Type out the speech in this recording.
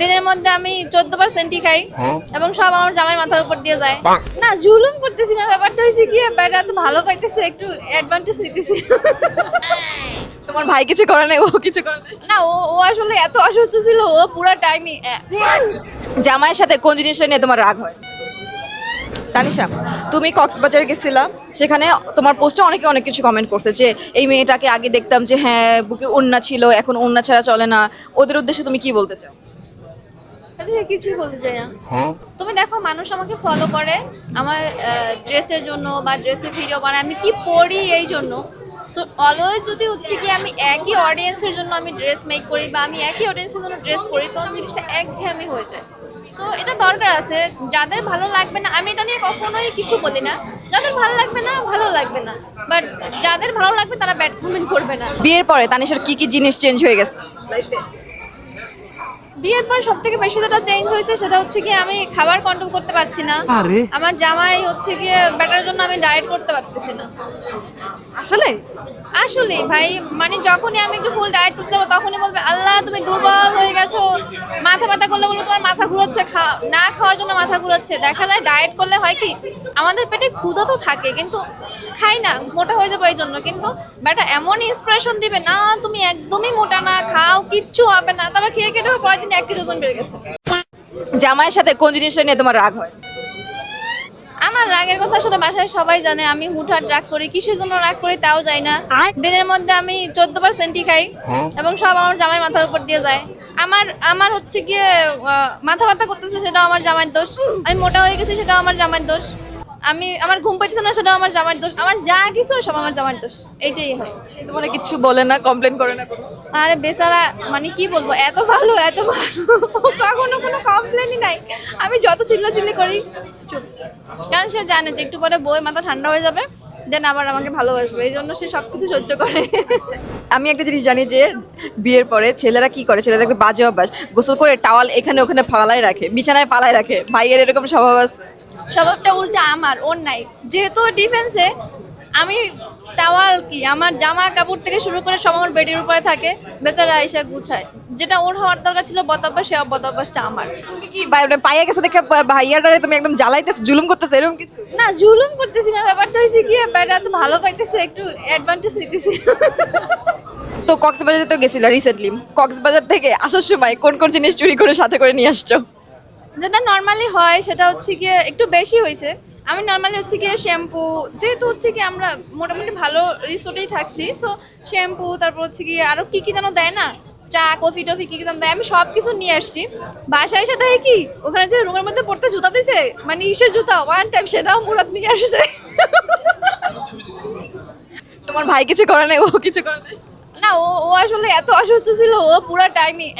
দিনের মধ্যে আমি 14% খাই এবং সব আমার জামাই মাথার উপর দিয়ে যায়। না জুলুম করতেছি না, ব্যাপারটা হয়েছে কি ব্যাটা তো ভালো পাইতেছে, একটু অ্যাডভান্টেজ নিতেছি। তোমার ভাই কিছু করে নাই, ও কিছু করে নাই? না ও ও আসলে এত অসুস্থ ছিল, ও পুরো টাইমই জামাইয়ের সাথে কোন জিনিসটা নিয়ে তোমার রাগ হয়? তানিশা, তুমি কক্সবাজারে গেছিলা, সেখানে তোমার পোস্টে অনেকে অনেক কিছু কমেন্ট করছে যে এই মেয়েটাকে আগে দেখতাম যে হ্যাঁ বুকে ওড়না ছিল, এখন ওড়না ছাড়া চলে না। ওদের উদ্দেশ্যে তুমি কি বলতে চাও? কিছুই বলতে চাই না। তুমি দেখো মানুষ আমাকে ফলো করে আমার ড্রেসের জন্য বা ড্রেসের ভিডিও বানায়, আমি কি পরি এই জন্য। সো অলওয়েজ যদি হচ্ছে কি আমি একই অডিয়েন্সের জন্য আমি ড্রেস মেক করি বা আমি একই অডিয়েন্সের জন্য ড্রেস করি, তখন জিনিসটা একঘেয়েমি হয়ে যায়। সো এটা দরকার আছে, যাদের ভালো লাগবে না আমি এটা নিয়ে কখনোই কিছু বলি না। যাদের ভালো লাগবে না ভালো লাগবে না, বাট যাদের ভালো লাগবে তারা ব্যাড কমেন্ট করবে না। বিয়ের পরে তানিশার কি কি জিনিস চেঞ্জ হয়ে গেছে? বিয়ের পর সব থেকে বেশি যেটা চেঞ্জ হয়েছে সেটা হচ্ছে কি আমি খাবার কন্ট্রোল করতে পারছি না। আমার জামাই হচ্ছে গিয়ে ব্যাটার জন্য আমি ডায়েট করতে পারতেছি না। আসলে আসলে ভাই মানে যখনই আমি একটু ফুল ডায়েট করতে যাবো তখনই বলবে আল্লাহ তুমি দুর্বল হয়ে গেছো, মাথা ব্যথা করলে বলবো তোমার মাথা ঘুরাচ্ছে, না খাওয়ার জন্য মাথা ঘুরাচ্ছে। দেখা যায় ডায়েট করলে হয় কি আমাদের পেটে ক্ষুধা তো থাকে কিন্তু খাই না, মোটা হয়ে যাবো এই জন্য। কিন্তু ব্যাটা এমন ইন্সপিরেশন দিবে না তুমি একদমই মোটা না, খাও কিচ্ছু হবে না, তারপর খেয়ে খেয়ে দেবো পরের দিন 1 কেজি ওজন বেড়ে গেছে। জামাইয়ের সাথে কোন জিনিসটা নিয়ে তোমার রাগ হয়? আমার রাগের কথা আসলে বাসায় সবাই জানে, আমি হুটহাট রাগ করি, কিসের জন্য রাগ করি তাও যাই না। দিনের মধ্যে আমি 14%ই খাই এবং সব আমার জামাই মাথার উপর দিয়ে যায়। আমার আমার হচ্ছে গিয়ে মাথা ব্যথা করতেছে সেটাও আমার জামাইয়ের দোষ, আমি মোটা হয়ে গেছি সেটাও আমার জামাইয়ের দোষ, আমি আমার ঘুম পাইতেছে না সেটাও আমার জামাইয়ের দোষ, আমার যা কিছু সব আমার জামাইয়ের দোষ, এইটাই হয়। সে তোমার কিচ্ছু বলে না, কমপ্লেন করে না কোনো? আরে বেচারা মানে কি বলবো, এত ভালো এত ভালো, কখনো কোনো কমপ্লেনই নাই। আমি যত চিল্লাচিল্লি করি চুপ, কারণ সে জানে যে একটু পরে বউয়ের মাথা ঠান্ডা হয়ে যাবে, দেন আবার আমাকে ভালোবাসবে, এই জন্য সে সব কিছু সহ্য করে। আমি একটা জিনিস জানি যে বিয়ের পরে ছেলেরা কি করে, ছেলেদের একটা বাজে অভ্যাস, গোসল করে টাওয়াল এখানে ওখানে ফালায় রাখে, বিছানায় ফালায় রাখে। ভাইয়ের এরকম স্বভাব আছে? স্বভাবটা উল্টা আমার, ওর নাই। যেহেতু ডিফেন্সে, আমি টাওয়াল কি আমার জামা কাপড় থেকে শুরু করে সব আমার বেডের উপরে থাকে, বেচারা এসে গুছায়। যেটা ওর হওয়ার দরকার ছিল বদঅভ্যাস, সে বদঅভ্যাসটা আমার। তুমি কি পাইয়া গেছে দেখে ভাইয়াটারে তুমি একদম জ্বালাইতেছ, জুলুম করতেছে এরকম কিছু? না জুলুম করতেছি না, ব্যাপারটা হয়েছে কি ব্যাটা তো ভালো পাইতেছে, একটু অ্যাডভান্টেজ নিতেছি। তো কক্সবাজারে তো গেছিলা রিসেন্টলি, কক্সবাজার থেকে আসার সময় কোন কোন জিনিস চুরি করে সাথে করে নিয়ে আসছো? যেটা নর্মালি হয় সেটা হচ্ছে গিয়ে একটু বেশি হয়েছে। আমি নর্মালি হচ্ছে গিয়ে শ্যাম্পু, যেহেতু হচ্ছে কি আমরা মোটামুটি ভালো রিসোর্টেই থাকছি, তো শ্যাম্পু তারপর হচ্ছে গিয়ে আরও কী কী যেন দেয় না, চা কফি টফি কী কী যেন দেয়, আমি সব কিছু নিয়ে আসছি। বাসায় এসে দেখি কি ওখানে যে রুমের মধ্যে পড়তে জুতা দিছে, মানে ইসের জুতা ওয়ান টাইম, সেটাও মুরাদ নিয়ে আসছে। তোমার ভাই কিছু করে নাই, ও কিছু করে নাই? না ও ও আসলে এত অসুস্থ ছিল, ও পুরো টাইমই